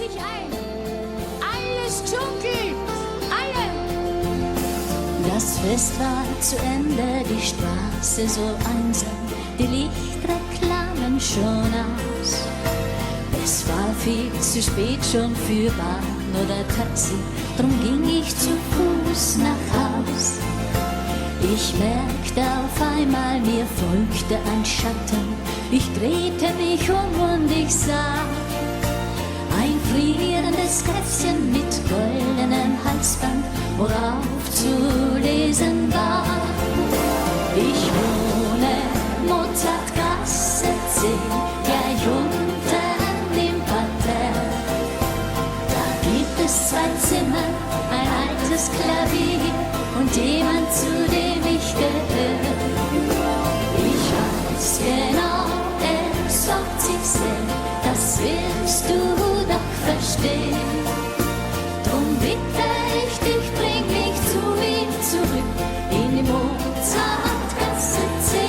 sich ein. Alles dunkel, alle. Das Fest war zu Ende, die Straße so einsam, die Lichtreklamen schon aus. Es war viel zu spät schon für Bahn oder Taxi, drum ging ich zu Fuß nach Haus. Ich merkte auf einmal, mir folgte ein Schatten, ich drehte mich um und ich sah ein frierendes Kätzchen mit goldenem Halsband, worauf zu lesen war: Ich wohne Mozartgasse 10, gleich unten im Parterre. Da gibt es 2 Zimmer, ein altes Klavier und jemand, zu dem ich gehöre. Ich weiß genau, es sorgt sich sehr, das wirst du doch verstehen. Drum bitte ich dich, bring mich zu ihm zurück in die Mozartgasse 10.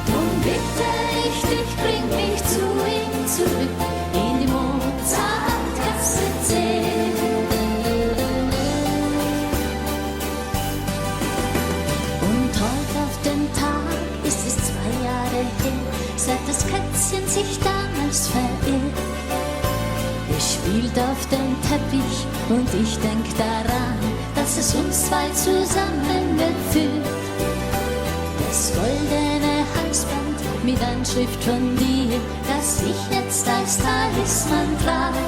Drum bitte ich dich, bring mich zu ihm zurück in die Mozartgasse 10. Und heute auf den Tag ist es 2 Jahre her, seit das Kätzchen sich damals verirrt. Es spielt auf dem Teppich und ich denk daran, dass es uns 2 zusammengeführt. Das goldene Halsband mit Anschrift von dir, das ich jetzt als Talisman trage,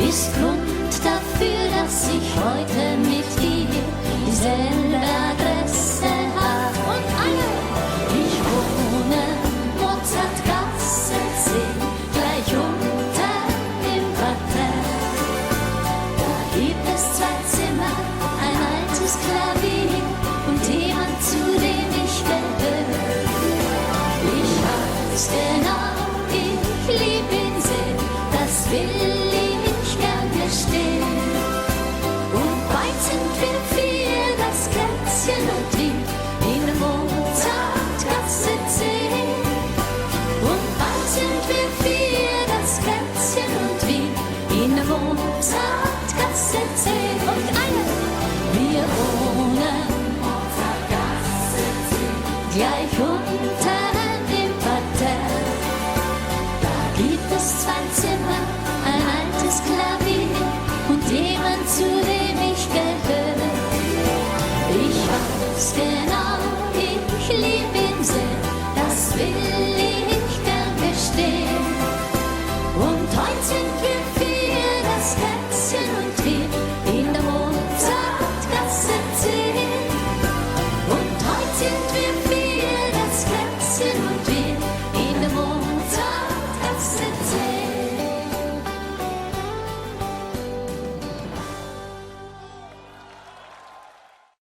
ist Grund dafür, dass ich heute mit dir dieselbe Adresse habe. Und alle, ich wohne Mozartgasse 10, gleich unten im Parterre. Da gibt es 2 Zimmer, ein altes Klavier und jemand, zu dem ich gehöre. Ich weiß genau, ich lieb ihn sehr, das will